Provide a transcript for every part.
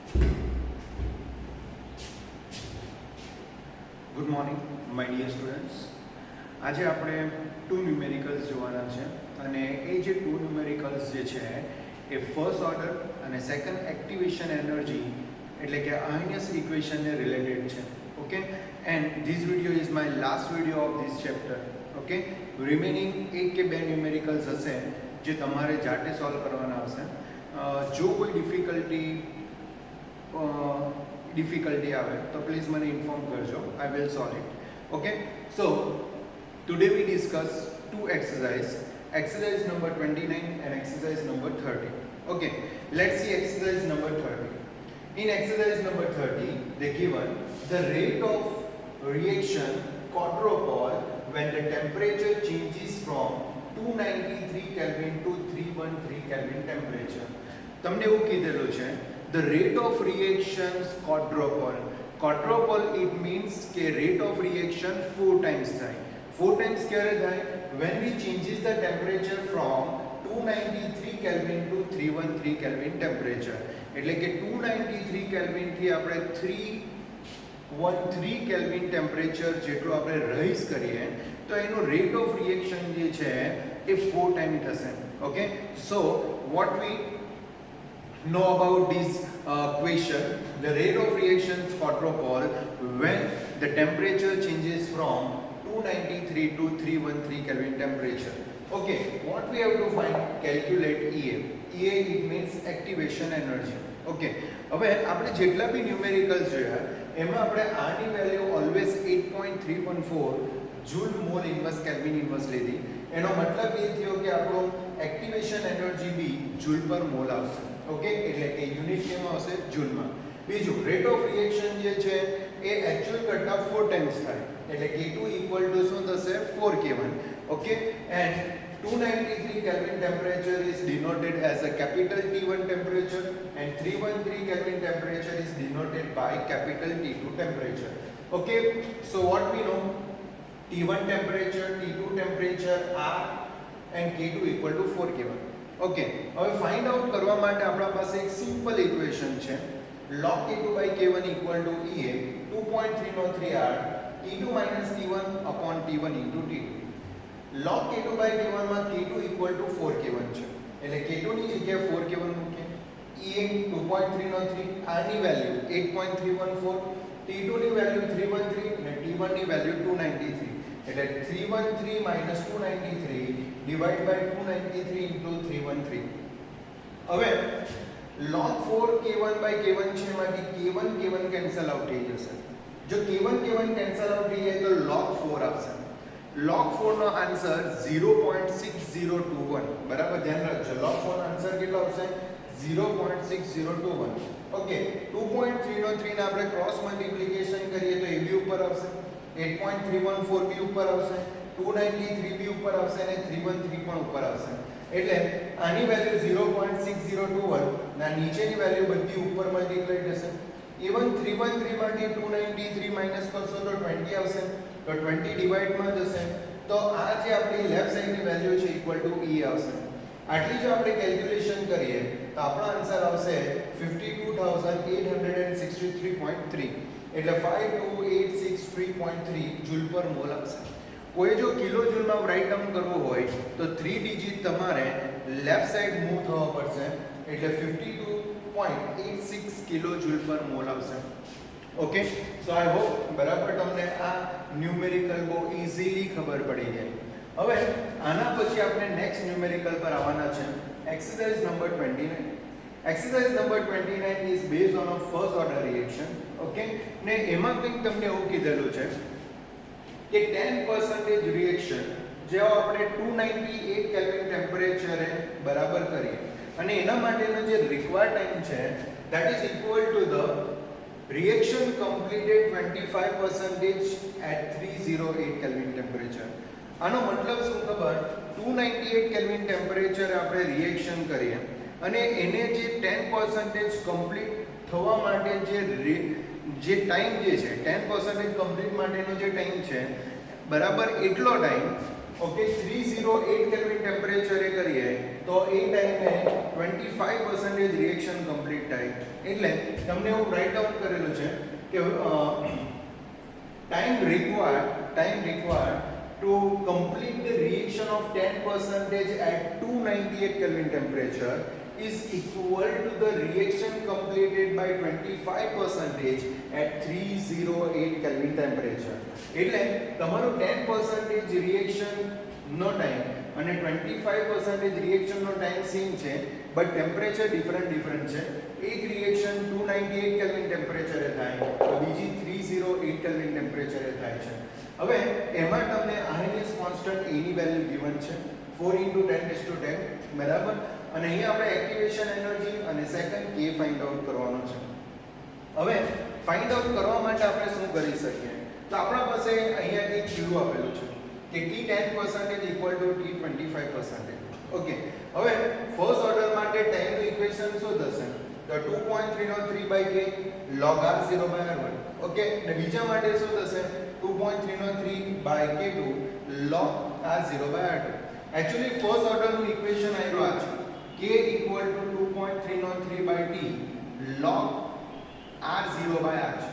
Good morning my dear students. આજે આપણે two numericals જોવાના છે અને એ જે ટુ ન્યુમેરિકલ્સ જે છે એ ફર્સ્ટ ઓર્ડર અને સેકન્ડ એક્ટિવેશન એનર્જી એટલે કે આર્હેનિયસ ઇક્વેશનને રિલેટેડ છે. Okay, and this video is my last video off this chapter. Okay, remaining એક કે બે ન્યુમેરિકલ્સ હશે જે તમારે જાતે સોલ્વ કરવાના હશે. જો કોઈ ડિફિકલ્ટી આવે તો પ્લીઝ મને ઇન્ફોર્મ કરજો. I will solve it. Okay, so today we discuss two exercise number 29 and exercise number 30. Okay, let's see exercise number 30. In exercise number 30 they given the rate of reaction quadrupole when the temperature changes from 293 Kelvin to 313 Kelvin temperature. તમને એવું કીધેલું છે the rate of reactions quadrupole. Quadrupole it means કે rate of reaction 4 times થાય. 4 times ક્યારે થાય? when we changes the temperature from 293 Kelvin to 313 Kelvin temperature. એટલે કે 293 Kelvin થી આપણે 313 Kelvin temperature જેટલું આપણે રાઈઝ કરીએ તો એનો રેટ ઓફ રિએક્શન જે છે એ 4 ટાઈમ થશે. Okay, so what we know about this question, the rate of reaction quadrupole when the temperature changes from 293 to 313 Kelvin temperature. Okay, what we have to find? Calculate EA. EA it means activation energy. Okay, હવે આપણે જેટલા બી numericals જોયા એમાં આપણે આની value always 8.314 joule mall inverse kelvin inverse લીધી. એનો મતલબ એ થયો કે આપણો એક્ટિવેશન એનર્જી બી જૂલ પર મોલ આવશે. ઓકે, એટલે કે યુનિટ કેમાં આવશે? જૂલમાં. બીજું રેટ ઓફ રિએક્શન જે છે એ એકચ્યુઅલ કરતા 4 ટાઈમ્સ થાય એટલે K2 ઇક્વલ ટુ શું થશે? 4K1. Okay, and 293 Kelvin temperature is denoted as a capital T1 temperature and 313 Kelvin temperature is denoted by capital T2 temperature. Okay, so what we know? T1 temperature, T2 temperature are and K2 equal to 4K1. Okay, હવે find out કરવા માટે આપણા પાસે એક simple equation છે. log K2 by K1 equal to EA 2.303R T2 minus T1 upon T1 into T2. log K2 by K1 માં K2 equal to 4K1 છે એટલે K2 ની જગ્યાએ 4K1 મૂકીએ. EA 2.303, R ની વેલ્યુ 8.314, T2 ની value 313 અને T1 ની વેલ્યુ 293 એટલે 313 minus 293 divide by 293 into 313. હવે log 4K1 by K1 છે એમાંથી K1 કેન્સલ આઉટ થઈ જશે. જો K1 કેન્સલ આઉટ થઈ જાય તો log 4 આવશે. log 4 નો આન્સર 0.6021. બરાબર ધ્યાન રાખજો. log 4 નો આન્સર કેટલો આવશે? 0.6021. ઓકે, 2.303 ને આપણે ક્રોસ મલ્ટીપ્લિકેશન કરીએ તો એ બી ઉપર આવશે, 8.314 બી ઉપર આવશે, 293 બી ઉપર આવશે અને 313 પણ ઉપર આવશે. એટલે આની વેલ્યુ 0.6021 ના નીચેની વેલ્યુ બધી ઉપર મલ્ટીપ્લાય થશે. ઇવન 313 માંથી 293 માઈનસ કરશો તો 20 આવશે, તો 20 ડિવાઇડમાં જશે તો આ જે આપણી લેફ્ટ સાઈડની વેલ્યુ છે ઇક્વલ ટુ E આવશે. આટલી જો આપણે કેલ્ક્યુલેશન કરીએ તો આપણો આન્સર આવશે 52863.3 એટલે 52863.3 જૂલ પર મોલ આવશે. કોઈ જો કિલો જૂલમાં રાઇટ ડાઉન કરવું હોય તો 3 ડિજિટ તમારે લેફ્ટ સાઈડ મૂવ થવા પડશે એટલે 52.86 કિલો જૂલ પર મોલ આવશે. ઓકે, સો આઈ હોપ બરાબર તમને આ ન્યુમેરિકલ બહુ ઇઝીલી ખબર પડી જાય. હવે આના પછી આપણે નેક્સ્ટ ન્યુમેરિકલ પર આવવાના છે, exercise number 29. Exercise number 29 is based on a first order reaction. Okay, ને એમાં કંઈક તમને એવું કીધેલું છે કે 10% રિએક્શન જો આપણે 298 કેલ્વિન ટેમ્પરેચરે બરાબર કરીએ અને એના માટેનો જે રિક્વાયર્ડ ટાઈમ છે that is equal to the reaction completed 25% at 308 Kelvin temperature. આનો મતલબ શું ખબર? 298 કેલ્વિન ટેમ્પરેચરે આપણે રિએક્શન કરીએ અને એને જે 10% કમ્પ્લીટ થવા માટે જે ટાઈમ જે છે 10% કમ્પ્લીટ માટેનો જે ટાઈમ છે બરાબર એટલો ટાઈમ ઓકે 308 કેલ્વિન ટેમ્પરેચરે કરીએ તો એ ટાઈમે 25% રિએક્શન કમ્પ્લીટ થાય. એટલે તમને હું રાઇટ ડાઉન કરેલું છે કે time required to complete the reaction of 10% at 298 Kelvin temperature is equal to the reaction completed by 25% at 308 Kelvin temperature. એટલે તમારું 10% રિએક્શન નો ટાઈમ અને 25% રિએક્શન નો ટાઈમ સેમ છે, બટ ટેમ્પરેચર ડિફરન્ટ છે. એક રિએક્શન 298 કેલ્વિન ટેમ્પરેચરે થાય તો બીજી 308 કેલ્વિન ટેમ્પરેચરે થાય છે. હવે એમાં તમને આરએનએસ કોન્સ્ટન્ટ A ની વેલ્યુ ગિવન છે 4 × 10⁻10, બરાબર. અને અહીંયા આપણે એક્ટિવેશન એનર્જી અને સેકન્ડ K ફાઇન્ડ આઉટ કરવાનો છે. હવે ફાઇન્ડ આઉટ કરવા માટે આપણે શું કરી શકીએ? તો આપણા પાસે અહીંયા એક ક્લુ આપેલું છે કે T10% equal to T25%. Okay, હવે ફર્સ્ટ ઓર્ડર માટે ટાઈમનું ઇક્વેશન શું થશે? તો 2.303/K log R0/R1. ઓકે, અને બીજા માટે શું થશે? 2.303/K2 log R0/R2. Actually first ઓર્ડરનું ઇક્વેશન આવ્યું આ છે K equal to 2.303/T log R0/R છે.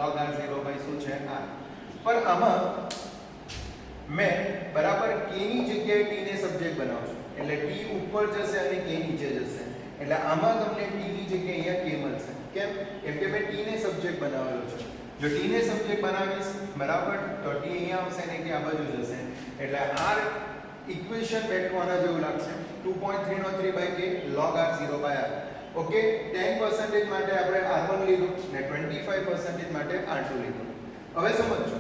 log R0/ શું છે? R. પર આમાં મેં બરાબર K ની જગ્યાએ T ને સબ્જેક્ટ બનાવું છું, એટલે T ઉપર જશે અને K નીચે જશે. એટલે આમાં તમને T ની જગ્યાએ અહીંયા K મળશે. કેમ? કેમ કે મેં T ને સબ્જેક્ટ બનાવેલો છે. જો T ને સબ્જેક્ટ બનાવીશ, બરાબર, તો T અહીંયા આવશે ને કે આ બાજુ જશે. એટલે R ઇક્વેશન બેઠવાના જેવું લાગશે 2.303/K log R0/R. ઓકે, 10% માટે આપણે R1 લીધું ને 25% માટે R2 લીધું. હવે સમજો,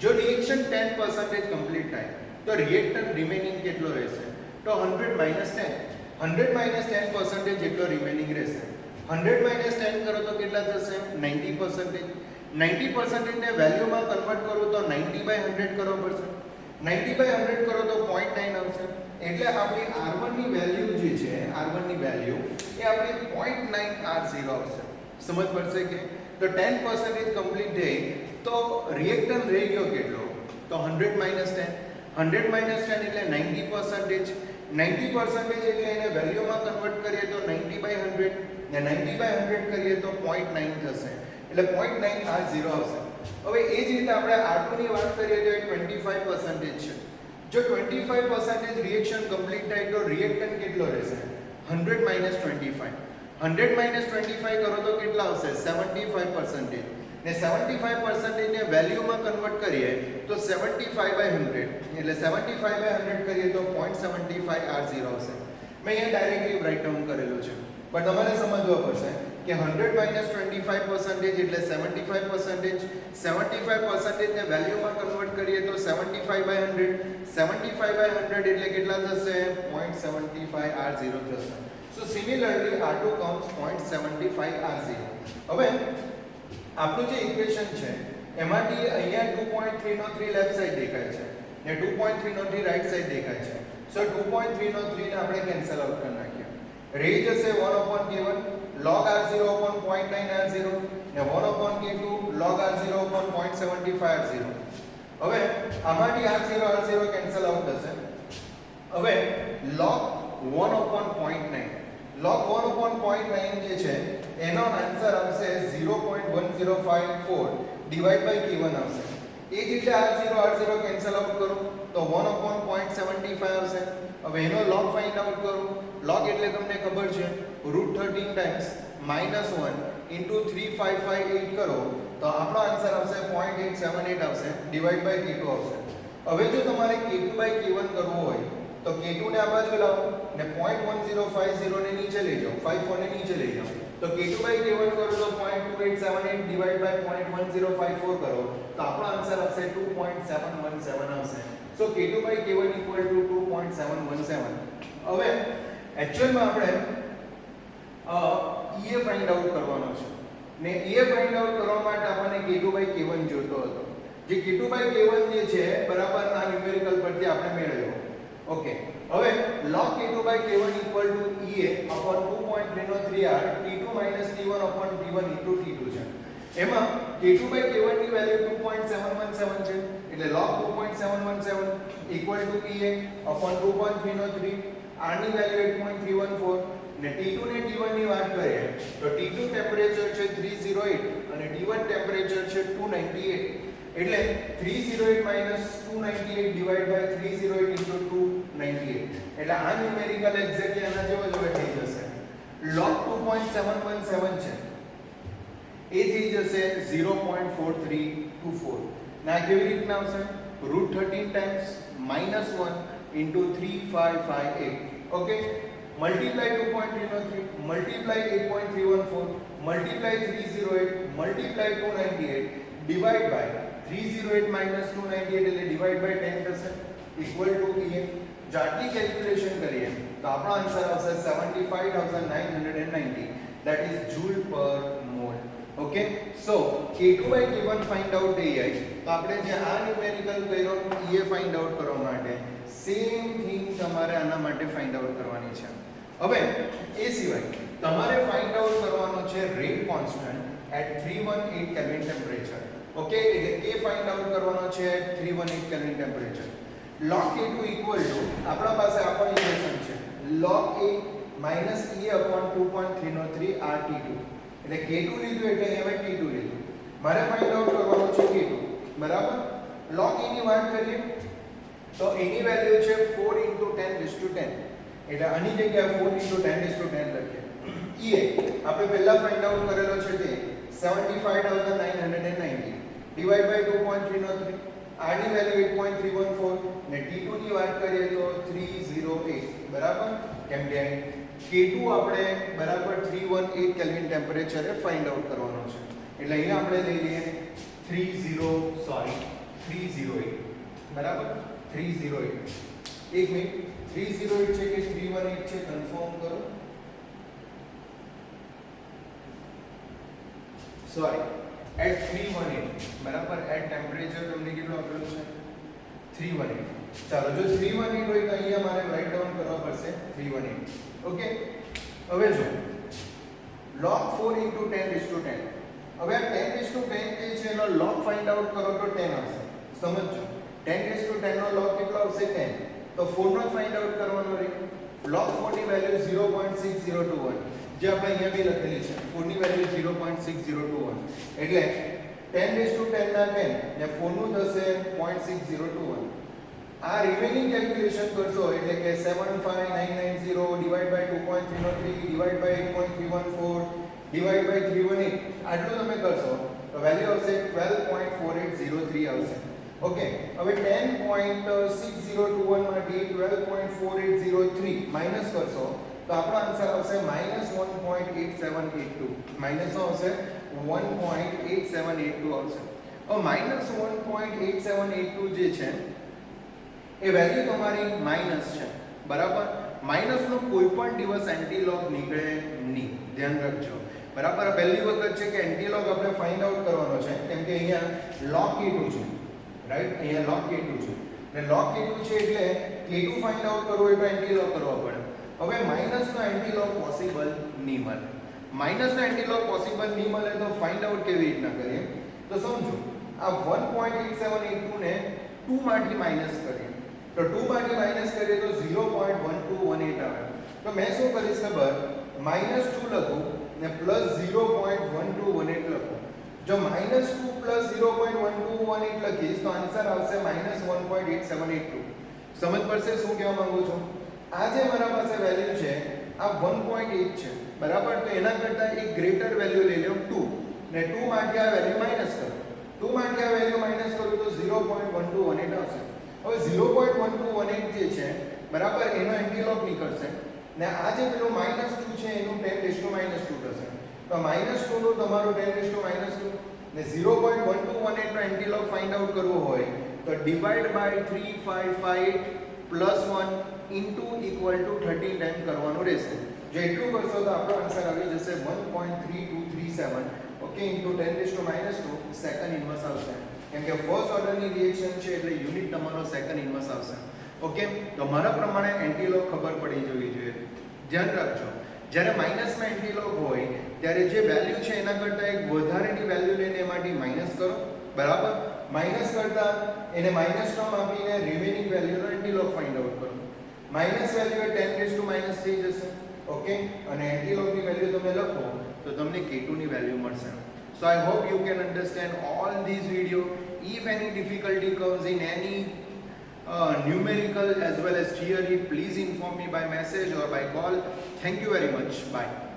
જો રિએક્શન 10% કમ્પ્લીટ થાય તો રિએક્ટન્ટ રિમેનિંગ કેટલો રહેશે? તો 100 - 10. 100 - 10% જેટલો રિમેનિંગ રહેશે. 100 - 10 કરો તો કેટલા થશે? 90%. 90% ને વેલ્યુમાં કન્વર્ટ કરું તો 90/100 કરવો પડશે. 90/100 કરો તો 0.9 આવશે. એટલે આપણી R1 ની વેલ્યુ જે છે, R1 ની વેલ્યુ એ આપણી 0.9 R0 આવશે. સમજ પડશે કે? તો 10% કમ્પ્લીટ થઈ તો રિએક્ટન્ટ રહી ગયો કેટલો? તો 100 - 10. 100 - 10 એટલે 90%. 90% એટલે એને વેલ્યુમાં કન્વર્ટ કરીએ તો 90/100 ને 90/100 કરીએ તો 0.9 થશે. એટલે 0.9 R0 આવશે. હવે એ જ રીતે આપણે R2 ની વાત કરીએ તો એ 25% છે. જો 25% રિએક્શન કમ્પ્લીટ થાય તો રિએક્ટન્ટ કેટલો રહેશે? 100 - 25. 100 - 25 કરો તો કેટલા આવશે? 75%. ને 75% ને વેલ્યુમાં કન્વર્ટ કરીએ તો 75/100 એટલે 75/100 કરીએ તો 0.75 R0 આવશે. મેં અહીંયા ડાયરેક્ટલી રાઇટ ડાઉન કરેલું છે, પણ તમારે સમજવા પડશે કે 100 - 25% એટલે 75%. 75% ને વેલ્યુમાં કન્વર્ટ કરીએ તો 75/100. 75/100 એટલે કેટલા થશે? 0.75 R0 થશે. So similarly R2 comes 0.75 R0. હવે આપણું જે ઇક્વેશન છે એમાંથી અહીંયા 2.303 લેફ્ટ સાઈડ દેખાય છે ને 2.303 રાઈટ સાઈડ દેખાય છે. સો 2.303 ને આપણે કેન્સલ આઉટ કરી નાખીએ. રહી જશે 1/K1 log R0/0.9 R0 ને 1/K2 log R0/0.75 R0. હવે આમાંથી R0 કેન્સલ આઉટ થશે. હવે log 1/0.9 log 1/0.9 જે છે એનો આન્સર આવશે 0.1054 ડિવાઇડ બાય K1 આવશે. એ જ રીતે R0 કેન્સલ આઉટ કરો તો 1/0.75 આવશે. હવે એનો log ફાઇન્ડ આઉટ કરો. log એટલે તમને ખબર છે √13 ટાઈમ્સ -1 ઇન્ટુ 3558 કરો તો આપણો આન્સર આવશે 0.878 આવશે ડિવાઇડ બાય K2 આવશે. હવે જો તમારે K2/K1 કરવું હોય તો K2 ને આ બાજુ લાવો ને 0.1050 ને નીચે લઈ જાઓ, 54 ને નીચે લઈ જાઓ તો K2/K1 કરો તો 0.2878 ડિવાઇડ બાય 0.1054 કરો તો આપણો આન્સર આવશે 2.717 આવશે. સો K2/K1 ઇક્વલ ટુ 2.717. હવે એક્ચ્યુઅલમાં આપણે EA ફાઇન્ડ આઉટ કરવાનો છે ને EA ફાઇન્ડ આઉટ કરવા માટે આપણને K2/K1 જોતો હતો. જે K2/K1 જે છે બરાબર આ ન્યુમેરિકલ પરથી આપણે મેળવ્યો. ઓકે, હવે log K2/K1 equal to EA upon 2.303 R T2 minus T1 upon T1 into T2 છે. એમાં K2 by K1 ની વેલ્યુ 2.717 છે એટલે log 2.717 equal to PA upon 2.303 R ની વેલ્યુ 8.314 ને T2 ને T1 ની વાત કરીએ તો T2 ટેમ્પરેચર છે 308 અને T1 ટેમ્પરેચર છે 298 એટલે 308 298 ડિવાઇડ બાય 308 into 298 એટલે આ ન્યુમેરિકલ એક્ઝેક્ટલી આના જેવો જ થઈ જશે log 2.717 છે એ થઈ જશે 0.4324 ના કેવી રીતના આવશે √13 times -1 into 3558 okay multiply 2.303 multiply 8.314 multiply 308 multiply 298 divide by 308 298 એટલે ડિવાઇડ બાય 10 થશે ઇક્વલ ટુ PA જાટલી કેલ્ક્યુલેશન કરીએ તો આપણો આન્સર આવશે 75990 that is joule per mole okay so K2 by K1 find out થઈ જાય તો આપણે જે આ ન્યુમેરિકલ કર્યો એ ફાઇન્ડ આઉટ કરવા માટે સેમ થિંગ તમારે આના માટે ફાઇન્ડ આઉટ કરવાની છે હવે એ સિવાય તમારે ફાઇન્ડ આઉટ કરવાનો છે rate constant at 318 kelvin temperature okay એટલે કે ફાઇન્ડ આઉટ કરવાનો છે at 318 kelvin temperature log K2 equal to આપણા પાસે આ પણ ઇક્વેશન છે log A minus E upon 2.303 RT2 એટલે K2 લીધું એટલે અહીંયા મેં T2 લીધું મારે ફાઇન્ડ આઉટ કરવાનો છે K2 બરાબર log E ની વાત કરીએ તો એની વેલ્યુ છે 4 * 10⁻10 એટલે આની જગ્યાએ 4 * 10⁻10 લખીએ E આપણે પહેલા ફાઇન્ડ આઉટ કરેલો છે તે 75990 ડિવાઇડ બાય 2.303 R ની વેલ્યુ 8.314 ને T2 ની વાત કરીએ તો 308 બરાબર કેમ કે K2 આપણે બરાબર 318 કેલ્વિન ટેમ્પરેચરે ફાઇન્ડ આઉટ કરવાનો છે એટલે અહીંયા આપણે લઈ લઈએ 308 બરાબર 308 એક મિનિટ 308 છે કે 318 છે કન્ફર્મ કરો સોરી at 318 બરાબર at ટેમ્પરેચર તમને કેટલું આપેલું છે 318 ચાલો જો 318 હોય તો અહીંયા મારે રાઈટ ડાઉન કરવા પડશે 318 ઓકે હવે જો log 4 * 10⁻10 હવે આ 10⁻10 જે છે એનો log ફાઇન્ડ આઉટ કરો તો 10 આવશે સમજજો 10⁻10 નો log કેટલો આવશે 10 તો 4 નો ફાઇન્ડ આઉટ કરવાનો રહે log 4 ની વેલ્યુ 0.6021 જે આપણે અહીંયા બી લખેલી છે 4 ની વેલ્યુ 0.6021 એટલે 10⁻10 ના 10 ને 4 નું થશે 0.6021 આ રિમેનિંગ કેલ્ક્યુલેશન કરશો એટલે કે 75990 divide by 2.303 divide by 8.314 divide by 318 આટલું તમે કરશો તો વેલ્યુ આવશે 12.4803 આવશે ઓકે હવે 10.6021 માંથી 12.4803 માઈનસ કરશો તો આપણો આન્સર આવશે -1.8782 માઈનસ આવશે 1.8782 આવશે હવે -1.8782 જે છે એ વેલ્યુ તમારી માઈનસ છે બરાબર માઈનસ નો કોઈ પણ દિવસ એન્ટીલોગ નીકળે નહીં ધ્યાન રાખજો બરાબર પહેલી વખત છે કે એન્ટીલોગ આપણે ફાઇન્ડ આઉટ કરવાનો છે કેમ કે અહીંયા log K2 છે રાઈટ અહીંયા log K2 છે અને log K2 છે એટલે K2 ફાઇન્ડ આઉટ કરવો હોય તો એન્ટીલોગ કરવો પડે હવે માઈનસ નો એન્ટીલોગ પોસિબલ નહીં મળે માઈનસ નો એન્ટીલોગ પોસિબલ નહીં મળે તો ફાઇન્ડ આઉટ કેવી રીતના કરીએ તો સમજો આ 1.8782 ને 2 માંથી માઈનસ કરીએ તો 2 માંથી માઈનસ કરીએ તો 0.1218 આવે તો મેં શું કરીશ ખબર -2 લખું ને +0.1218 લખું જો -2 +0.1218 લખીશ તો આન્સર આવશે -1.8782 સમજ પડશે શું કહેવા માંગુ છું આ જે મારા પાસે વેલ્યુ છે આ 1.8 છે બરાબર તો એના કરતા એક ગ્રેટર વેલ્યુ લઈ લો 2 ને 2 માંથી આ વેલ્યુ માઈનસ કરો 2 માંથી આ વેલ્યુ માઈનસ કરું તો 0.1218 આવશે હવે 0.1218 જે છે બરાબર એનો એન્ટીલોગ નીકળશે ને આ જે પેલું -2 છે એનું 10⁻2 થશે તો -2 નું તમારું 10⁻2 ને 0.1218 નો એન્ટીલોગ ફાઇન્ડ આઉટ કરવો હોય તો divide by 3558 +1 into equal to 13 time કરવાનું રહેશે જો એટલું કરશો તો આપણો આન્સર આવી જશે 1.3237 ઓકે ઇન્ટુ 10⁻2 સેકન્ડ ઇન્વર્સ આવશે કેમ કે ફર્સ્ટ ઓર્ડરની રિએક્શન છે એટલે યુનિટ તમારો સેકન્ડ ઇન્વર્સ આવશે ઓકે તો મારા પ્રમાણે એન્ટીલોગ ખબર પડી જવી જોઈએ ધ્યાન રાખજો જ્યારે માઇનસમાં એન્ટીલોગ હોય ત્યારે જે વેલ્યુ છે એના કરતાં એક વધારેની વેલ્યુ લઈને એમાંથી માઇનસ કરો, બરાબર. માઇનસ કરતા એને માઇનસ ટર્મ આપીને રિમેનિંગ વેલ્યુનો એન્ટીલોગ ફાઇન્ડ આઉટ કરો. માઇનસ વેલ્યુ એ 10 રેઝ ટુ માઇનસ થઈ જશે, ઓકે, અને એન્ટીલોગની વેલ્યુ તમે લખો તો તમને K2 ની વેલ્યુ મળશે. So I hope you can understand all these video. If any difficulty comes in any numerical as well as theory, please inform me by message or by call. Thank you very much. Bye.